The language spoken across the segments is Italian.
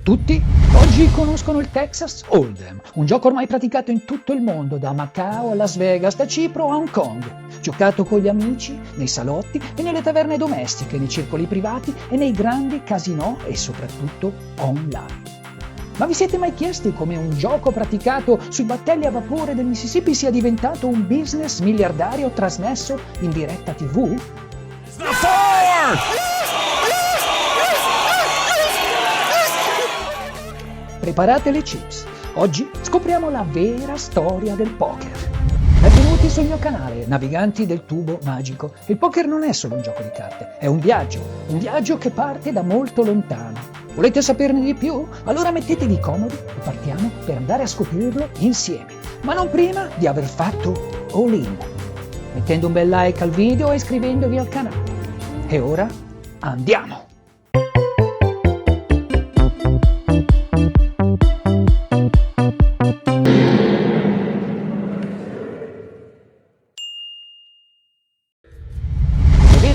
Tutti oggi conoscono il Texas Hold'em, un gioco ormai praticato in tutto il mondo, da Macao a Las Vegas, da Cipro a Hong Kong. Giocato con gli amici, nei salotti e nelle taverne domestiche, nei circoli privati e nei grandi casinò e soprattutto online. Ma vi siete mai chiesti come un gioco praticato sui battelli a vapore del Mississippi sia diventato un business miliardario trasmesso in diretta TV? Preparate le chips. Oggi scopriamo la vera storia del poker. Benvenuti sul mio canale, naviganti del tubo magico. Il poker non è solo un gioco di carte, è un viaggio che parte da molto lontano. Volete saperne di più? Allora mettetevi comodi e partiamo per andare a scoprirlo insieme. Ma non prima di aver fatto all in, mettendo un bel like al video e iscrivendovi al canale. E ora andiamo!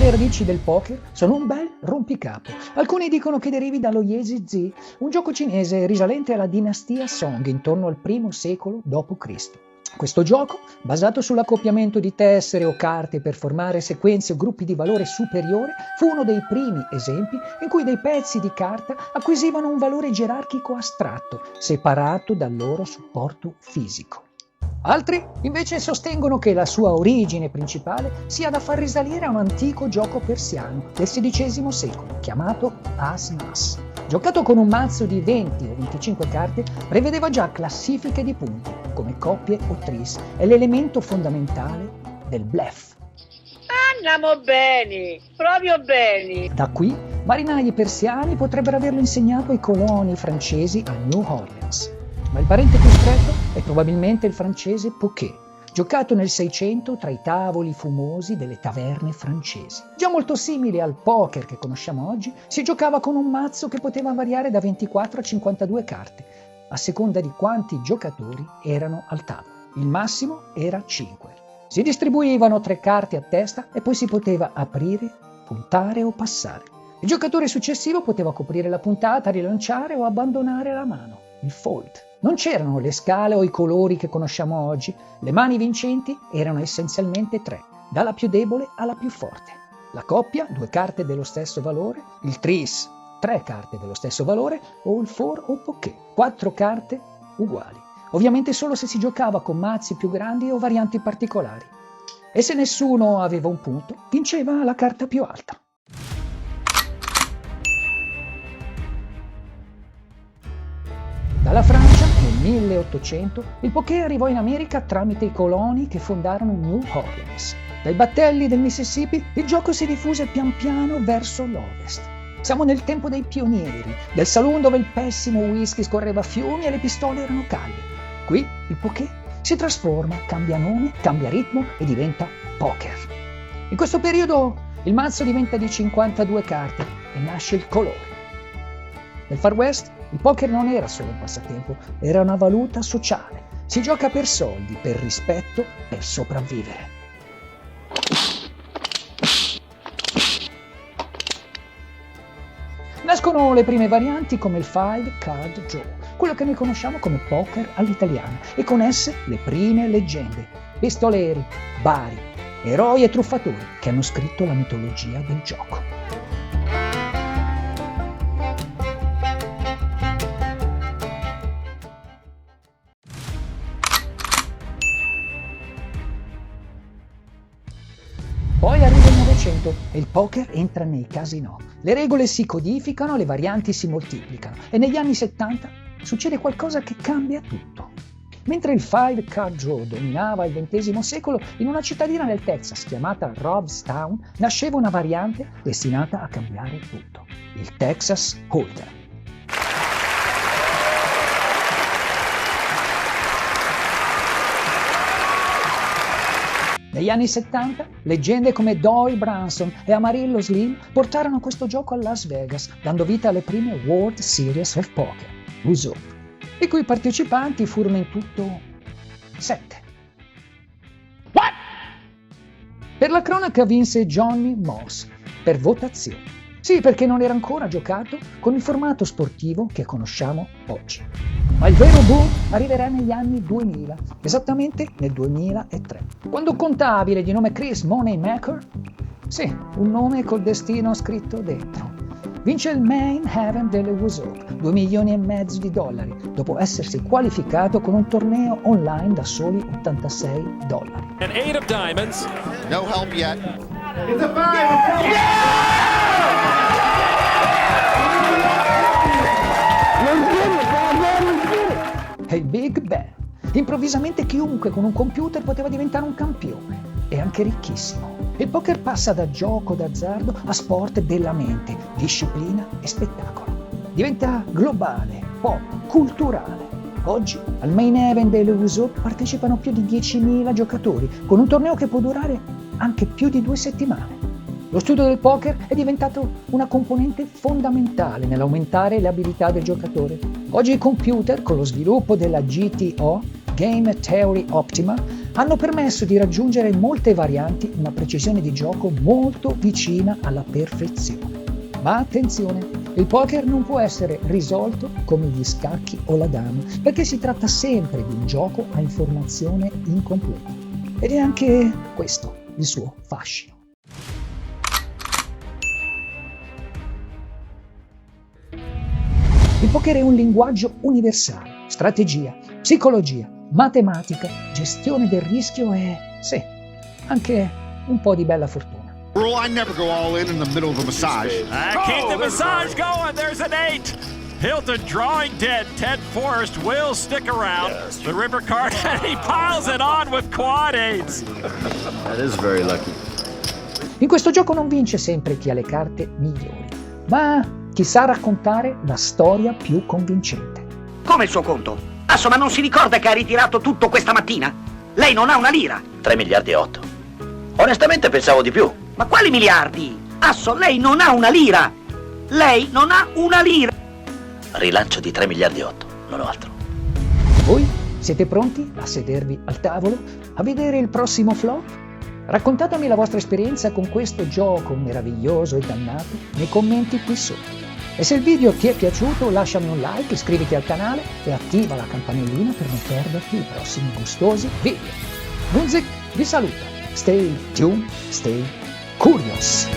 Le radici del poker sono un bel rompicapo. Alcuni dicono che derivi dallo Yizi-Zi, un gioco cinese risalente alla dinastia Song intorno al I secolo d.C. Questo gioco, basato sull'accoppiamento di tessere o carte per formare sequenze o gruppi di valore superiore, fu uno dei primi esempi in cui dei pezzi di carta acquisivano un valore gerarchico astratto, separato dal loro supporto fisico. Altri invece sostengono che la sua origine principale sia da far risalire a un antico gioco persiano del XVI secolo, chiamato As-Nas. Giocato con un mazzo di 20 o 25 carte, prevedeva già classifiche di punti, come coppie o tris, e l'elemento fondamentale del bluff. Andiamo bene, proprio bene. Da qui, marinai persiani potrebbero averlo insegnato ai coloni francesi a New Orleans. Ma il parente più stretto è probabilmente il francese poké, giocato nel 600 tra i tavoli fumosi delle taverne francesi. Già molto simile al poker che conosciamo oggi, si giocava con un mazzo che poteva variare da 24 a 52 carte, a seconda di quanti giocatori erano al tavolo. Il massimo era 5. Si distribuivano 3 carte a testa e poi si poteva aprire, puntare o passare. Il giocatore successivo poteva coprire la puntata, rilanciare o abbandonare la mano, il fold. Non c'erano le scale o i colori che conosciamo oggi, le mani vincenti erano essenzialmente 3, dalla più debole alla più forte. La coppia, 2 carte dello stesso valore, il tris, 3 carte dello stesso valore, o il four o poké, 4 carte uguali. Ovviamente solo se si giocava con mazzi più grandi o varianti particolari. E se nessuno aveva un punto, vinceva la carta più alta. Dalla Francia, nel 1800, il poké arrivò in America tramite i coloni che fondarono New Orleans. Dai battelli del Mississippi il gioco si diffuse pian piano verso l'ovest. Siamo nel tempo dei pionieri, del saloon dove il pessimo whisky scorreva a fiumi e le pistole erano calde. Qui il poké si trasforma, cambia nome, cambia ritmo e diventa poker. In questo periodo il mazzo diventa di 52 carte e nasce il colore. Nel Far West il poker non era solo un passatempo, era una valuta sociale. Si gioca per soldi, per rispetto, per sopravvivere. Nascono le prime varianti come il Five Card Draw, quello che noi conosciamo come poker all'italiana, e con esse le prime leggende, pistoleri, bari, eroi e truffatori che hanno scritto la mitologia del gioco. Poi arriva il Novecento e il poker entra nei casinò. Le regole si codificano, le varianti si moltiplicano e negli anni 70 succede qualcosa che cambia tutto. Mentre il Five Card Draw dominava il XX secolo, in una cittadina del Texas chiamata Robstown nasceva una variante destinata a cambiare tutto, il Texas Hold'em. Negli anni 70, leggende come Doyle Branson e Amarillo Slim portarono questo gioco a Las Vegas, dando vita alle prime World Series of Poker, WSOP, i cui partecipanti furono in tutto 7. Per la cronaca vinse Johnny Moss, per votazione. Sì, perché non era ancora giocato con il formato sportivo che conosciamo oggi. Ma il vero boom arriverà negli anni 2000, esattamente nel 2003, quando un contabile di nome Chris Moneymaker, sì, un nome col destino scritto dentro, vince il Main Event delle Wizard, $2,5 milioni, dopo essersi qualificato con un torneo online da soli $86. And 8 of diamonds. No help yet. It's a five. È il Big Bang. Improvvisamente chiunque con un computer poteva diventare un campione, e anche ricchissimo. Il poker passa da gioco d'azzardo a sport della mente, disciplina e spettacolo. Diventa globale, pop, culturale. Oggi al Main Event delle Wizard partecipano più di 10.000 giocatori, con un torneo che può durare anche più di 2 settimane. Lo studio del poker è diventato una componente fondamentale nell'aumentare le abilità del giocatore. Oggi i computer, con lo sviluppo della GTO, Game Theory Optima, hanno permesso di raggiungere in molte varianti una precisione di gioco molto vicina alla perfezione. Ma attenzione, il poker non può essere risolto come gli scacchi o la dama, perché si tratta sempre di un gioco a informazione incompleta. Ed è anche questo il suo fascino. Il poker è un linguaggio universale, strategia, psicologia, matematica, gestione del rischio e, sì, anche un po' di bella fortuna. Rule, I never go all in the middle of a massage. Keep the massage going. There's an 8. Hilton drawing dead. Ted Forrest will stick around. The river card, and he piles it on with quad 8s. That is very lucky. In questo gioco non vince sempre chi ha le carte migliori, ma chi sa raccontare la storia più convincente. Come il suo conto? Asso, ma non si ricorda che ha ritirato tutto questa mattina? Lei non ha una lira. 3 miliardi e 8. Onestamente pensavo di più. Ma quali miliardi? Asso, lei non ha una lira. Lei non ha una lira. Rilancio di 3 miliardi e 8, non ho altro. Voi siete pronti a sedervi al tavolo, a vedere il prossimo flop? Raccontatemi la vostra esperienza con questo gioco meraviglioso e dannato nei commenti qui sotto. E se il video ti è piaciuto lasciami un like, iscriviti al canale e attiva la campanellina per non perderti i prossimi gustosi video. Gunzik vi saluta. Stay tuned, stay curious.